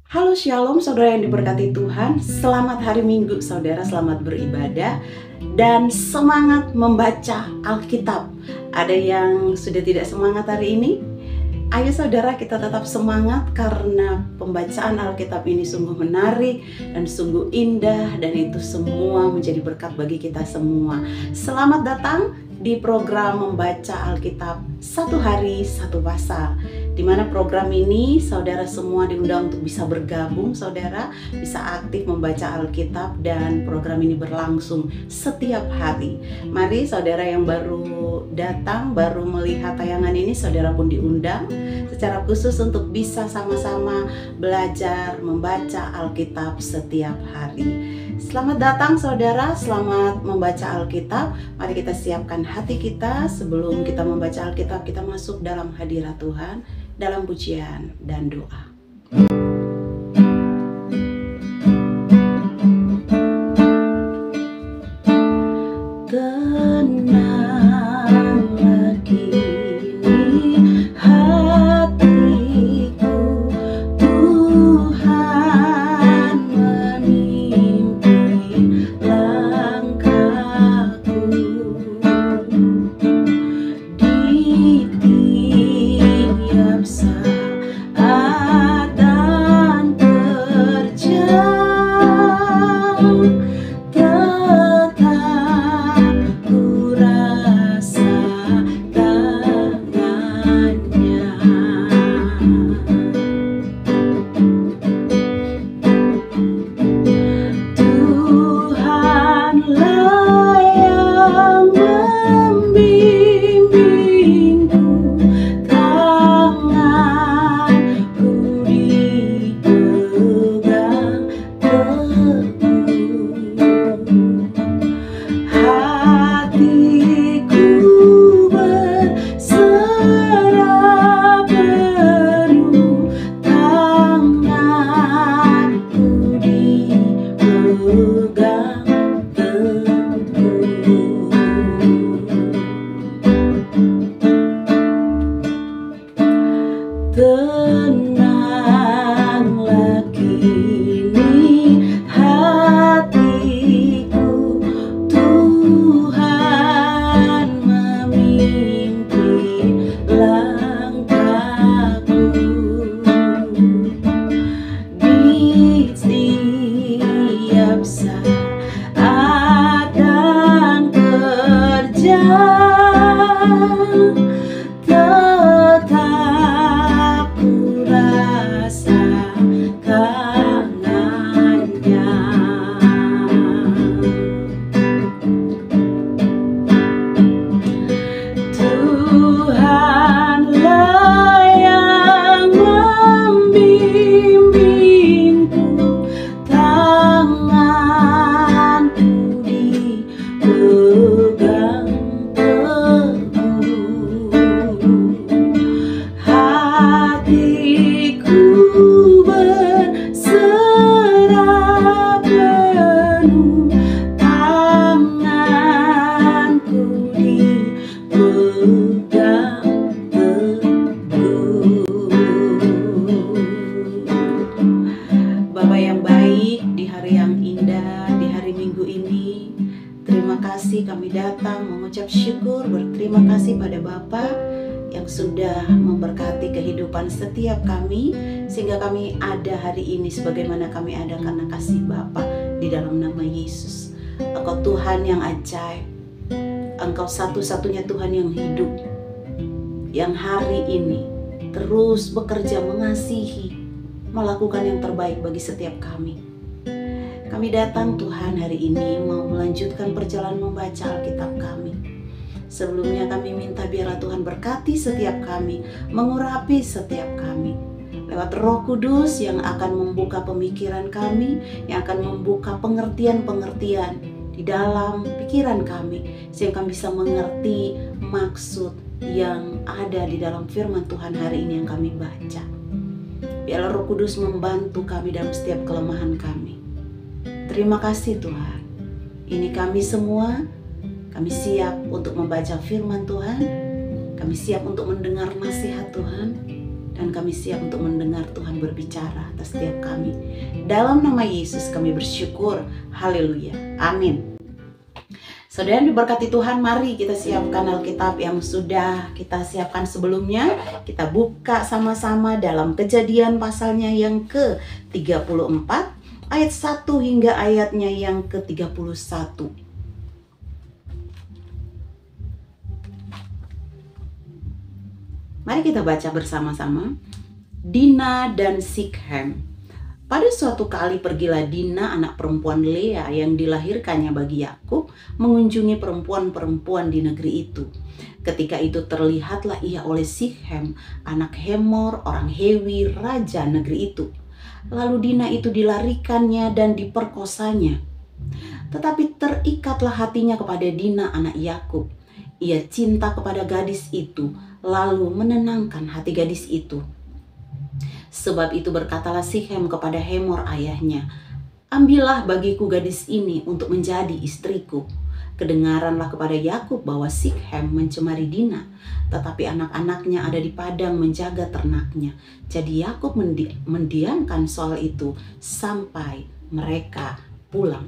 Halo Shalom saudara yang diberkati Tuhan. Selamat hari Minggu saudara, selamat beribadah dan semangat membaca Alkitab. Ada yang sudah tidak semangat hari ini? Ayo saudara, kita tetap semangat karena pembacaan Alkitab ini sungguh menarik dan sungguh indah, dan itu semua menjadi berkat bagi kita semua. Selamat datang di program membaca Alkitab satu hari satu pasal, di mana program ini saudara semua diundang untuk bisa bergabung, saudara bisa aktif membaca Alkitab, dan program ini berlangsung setiap hari. Mari saudara yang baru datang, baru melihat tayangan ini, saudara pun diundang secara khusus untuk bisa sama-sama belajar membaca Alkitab setiap hari. Selamat datang saudara, selamat membaca Alkitab. Mari kita siapkan hati kita sebelum kita membaca Alkitab, kita masuk dalam hadirat Tuhan dalam pujian dan doa. Kami datang mengucap syukur, berterima kasih pada Bapa yang sudah memberkati kehidupan setiap kami, sehingga kami ada hari ini sebagaimana kami ada karena kasih Bapa di dalam nama Yesus. Engkau Tuhan yang ajaib, Engkau satu-satunya Tuhan yang hidup, yang hari ini terus bekerja mengasihi, melakukan yang terbaik bagi setiap kami. Kami datang Tuhan hari ini mau melanjutkan perjalanan membaca Alkitab kami. Sebelumnya kami minta biarlah Tuhan berkati setiap kami, mengurapi setiap kami lewat Roh Kudus yang akan membuka pemikiran kami, yang akan membuka pengertian-pengertian di dalam pikiran kami, sehingga kami bisa mengerti maksud yang ada di dalam firman Tuhan hari ini yang kami baca. Biarlah Roh Kudus membantu kami dalam setiap kelemahan kami. Terima kasih Tuhan. Ini kami semua, kami siap untuk membaca firman Tuhan. Kami siap untuk mendengar nasihat Tuhan. dan kami siap untuk mendengar Tuhan berbicara atas setiap kami. Dalam nama Yesus kami bersyukur. Haleluya. Amin. Saudara yang diberkati Tuhan, mari kita siapkan Alkitab yang sudah kita siapkan sebelumnya. Kita buka sama-sama dalam Kejadian pasalnya yang ke-34, ayat 1 hingga ayatnya yang ke-31. Mari kita baca bersama-sama. Dina dan Sikhem. Pada suatu kali pergilah Dina, anak perempuan Lea yang dilahirkannya bagi Yakub, mengunjungi perempuan-perempuan di negeri itu. Ketika itu terlihatlah ia oleh Sikhem, anak Hemor, orang Hewi, raja negeri itu. Lalu Dina itu dilarikannya dan diperkosanya. Tetapi terikatlah hatinya kepada Dina, anak Yakub. Ia cinta kepada gadis itu, lalu menenangkan hati gadis itu. Sebab itu berkatalah Sikhem kepada Hemor ayahnya, ambillah bagiku gadis ini untuk menjadi istriku. Kedengaranlah kepada Yakub bahwa Sikhem mencemari Dina, tetapi anak-anaknya ada di padang menjaga ternaknya. Jadi Yakub mendiamkan soal itu sampai mereka pulang.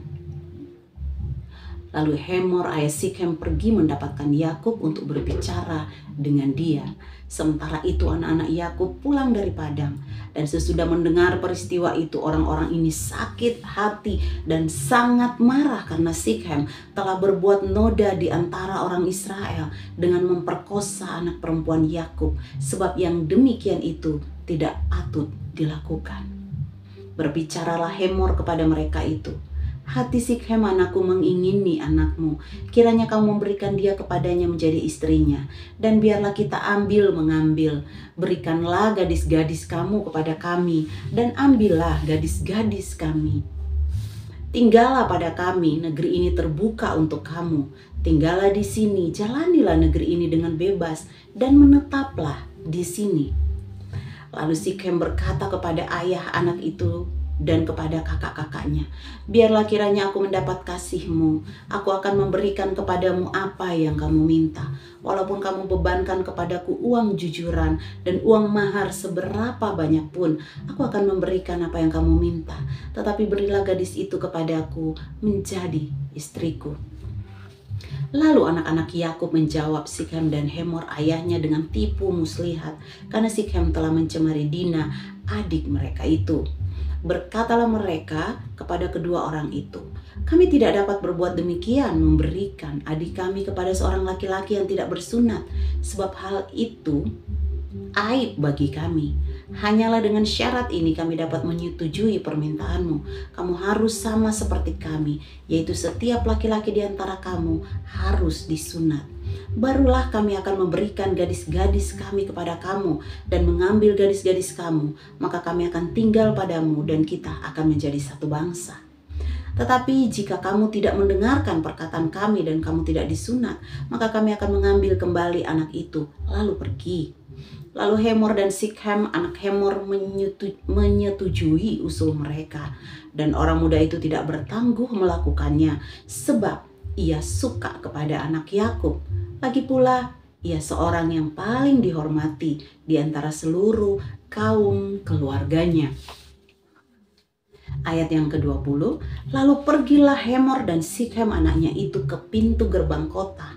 Lalu Hemor ayah Sikhem pergi mendapatkan Yakub untuk berbicara dengan dia. Sementara itu anak-anak Yakub pulang dari padang. Dan sesudah mendengar peristiwa itu, orang-orang ini sakit hati dan sangat marah karena Sikhem telah berbuat noda di antara orang Israel dengan memperkosa anak perempuan Yakub, sebab yang demikian itu tidak patut dilakukan. Berbicaralah Hemor kepada mereka itu, hati Sikhem anakku mengingini anakmu, kiranya kamu memberikan dia kepadanya menjadi istrinya, dan biarlah kita mengambil. Berikanlah gadis-gadis kamu kepada kami, dan ambillah gadis-gadis kami. Tinggallah pada kami, negeri ini terbuka untuk kamu. Tinggallah di sini, jalanilah negeri ini dengan bebas, dan menetaplah di sini. Lalu Sikhem berkata kepada ayah anak itu dan kepada kakak-kakaknya, biarlah kiranya aku mendapat kasihmu, aku akan memberikan kepadamu apa yang kamu minta, walaupun kamu bebankan kepadaku uang jujuran dan uang mahar seberapa banyak pun, aku akan memberikan apa yang kamu minta, tetapi berilah gadis itu kepadaku menjadi istriku. Lalu anak-anak Yakub menjawab Sikhem dan Hemor ayahnya dengan tipu muslihat, karena Sikhem telah mencemari Dina, adik mereka itu. Berkatalah mereka kepada kedua orang itu, kami tidak dapat berbuat demikian, memberikan adik kami kepada seorang laki-laki yang tidak bersunat, sebab hal itu aib bagi kami. Hanyalah dengan syarat ini kami dapat menyetujui permintaanmu. Kamu harus sama seperti kami, yaitu setiap laki-laki di antara kamu harus disunat. Barulah kami akan memberikan gadis-gadis kami kepada kamu dan mengambil gadis-gadis kamu, maka kami akan tinggal padamu dan kita akan menjadi satu bangsa. Tetapi jika kamu tidak mendengarkan perkataan kami dan kamu tidak disunat, maka kami akan mengambil kembali anak itu lalu pergi. Lalu Hemor dan Sikhem anak Hemor menyetujui usul mereka, dan orang muda itu tidak bertangguh melakukannya sebab ia suka kepada anak Yakub. Lagi pula ia seorang yang paling dihormati di antara seluruh kaum keluarganya. Ayat yang ke-20, lalu pergilah Hemor dan Sikhem anaknya itu ke pintu gerbang kota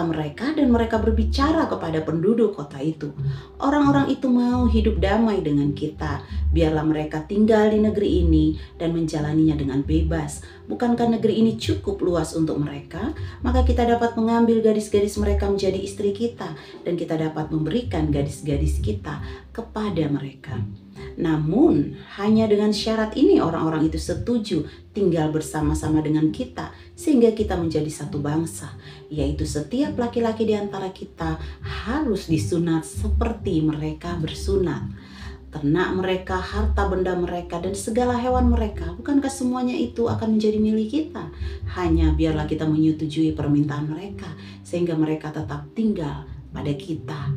mereka, dan mereka berbicara kepada penduduk kota itu, orang-orang itu mau hidup damai dengan kita, biarlah mereka tinggal di negeri ini dan menjalaninya dengan bebas. Bukankah negeri ini cukup luas untuk mereka? Maka kita dapat mengambil gadis-gadis mereka menjadi istri kita, dan kita dapat memberikan gadis-gadis kita kepada mereka. Namun hanya dengan syarat ini orang-orang itu setuju tinggal bersama-sama dengan kita, sehingga kita menjadi satu bangsa, yaitu setiap laki-laki di antara kita harus disunat seperti mereka bersunat. Ternak mereka, harta benda mereka, dan segala hewan mereka, bukankah semuanya itu akan menjadi milik kita? Hanya biarlah kita menyetujui permintaan mereka, sehingga mereka tetap tinggal pada kita.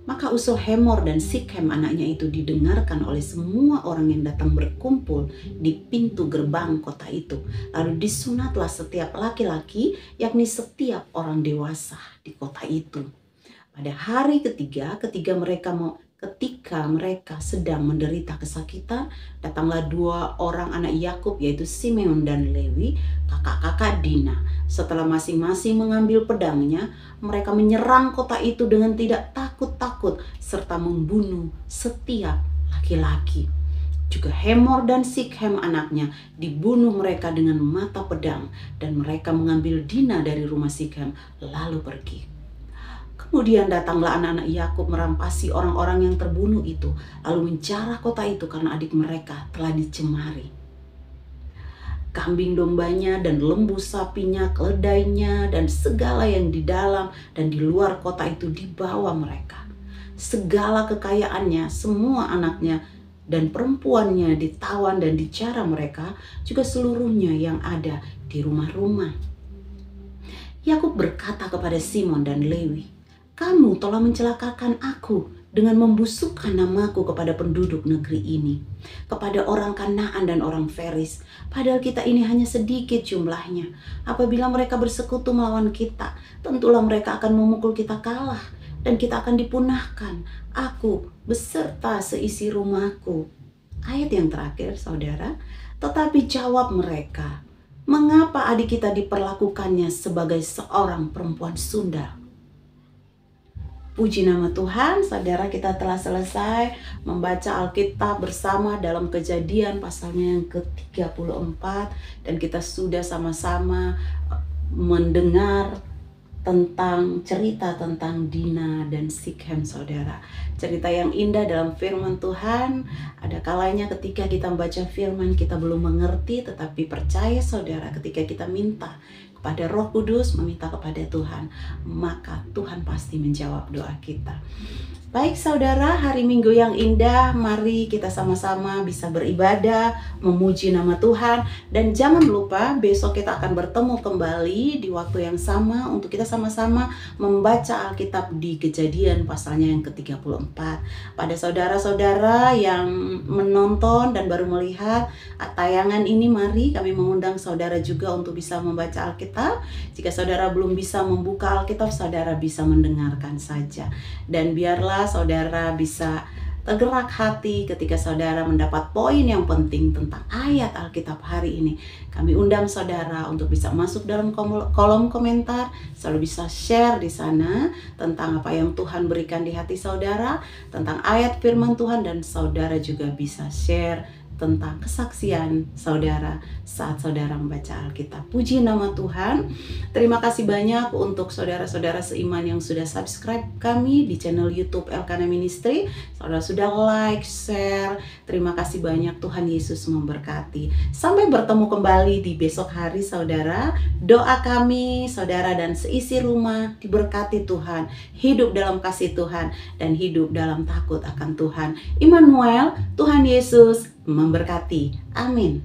Maka usul Hemor dan Sikhem anaknya itu didengarkan oleh semua orang yang datang berkumpul di pintu gerbang kota itu. Lalu disunatlah setiap laki-laki, yakni setiap orang dewasa di kota itu. Pada hari ketiga, ketika mereka sedang menderita kesakitan, datanglah dua orang anak Yakub, yaitu Simeon dan Lewi, kakak-kakak Dina. Setelah masing-masing mengambil pedangnya, mereka menyerang kota itu dengan tidak takut-takut serta membunuh setiap laki-laki. Juga Hemor dan Sikhem anaknya dibunuh mereka dengan mata pedang, dan mereka mengambil Dina dari rumah Sikhem lalu pergi. Kemudian datanglah anak-anak Yakub merampasi orang-orang yang terbunuh itu, lalu menjarah kota itu karena adik mereka telah dicemari. Kambing dombanya dan lembu sapinya, keledainya, dan segala yang di dalam dan di luar kota itu dibawa mereka. Segala kekayaannya, semua anaknya dan perempuannya ditawan dan dijarah mereka, juga seluruhnya yang ada di rumah-rumah. Yakub berkata kepada Simon dan Lewi, "Kamu telah mencelakakan aku dengan membusukkan namaku kepada penduduk negeri ini, kepada orang Kanaan dan orang Feris, padahal kita ini hanya sedikit jumlahnya. Apabila mereka bersekutu melawan kita, tentulah mereka akan memukul kita kalah, dan kita akan dipunahkan, aku beserta seisi rumahku." Ayat yang terakhir, saudara, tetapi jawab mereka, "Mengapa adik kita diperlakukannya sebagai seorang perempuan sundal?" Puji nama Tuhan, saudara, kita telah selesai membaca Alkitab bersama dalam Kejadian pasalnya yang ke-34, dan kita sudah sama-sama mendengar tentang cerita tentang Dina dan Sikhem, saudara. Cerita yang indah dalam firman Tuhan. Ada kalanya ketika kita membaca firman kita belum mengerti, tetapi percaya saudara, ketika kita minta kepada Roh Kudus, meminta kepada Tuhan, maka Tuhan pasti menjawab doa kita. Baik saudara, hari Minggu yang indah, mari kita sama-sama bisa beribadah, memuji nama Tuhan. Dan jangan lupa besok kita akan bertemu kembali di waktu yang sama untuk kita sama-sama membaca Alkitab di Kejadian pasalnya yang ke-34. Pada saudara-saudara yang menonton dan baru melihat tayangan ini, mari kami mengundang saudara juga untuk bisa membaca Alkitab. Jika saudara belum bisa membuka Alkitab, saudara bisa mendengarkan saja. Dan biarlah saudara bisa tergerak hati ketika saudara mendapat poin yang penting tentang ayat Alkitab hari ini. Kami undang saudara untuk bisa masuk dalam kolom komentar, selalu bisa share di sana tentang apa yang Tuhan berikan di hati saudara, tentang ayat firman Tuhan, dan saudara juga bisa share tentang kesaksian saudara saat saudara membaca Alkitab. Puji nama Tuhan. Terima kasih banyak untuk saudara-saudara seiman yang sudah subscribe kami di channel YouTube Elkanah Ministry. Saudara sudah like, share. Terima kasih banyak, Tuhan Yesus memberkati. Sampai bertemu kembali di besok hari saudara. Doa kami, saudara dan seisi rumah diberkati Tuhan, hidup dalam kasih Tuhan, dan hidup dalam takut akan Tuhan. Immanuel, Tuhan Yesus memberkati. Amin.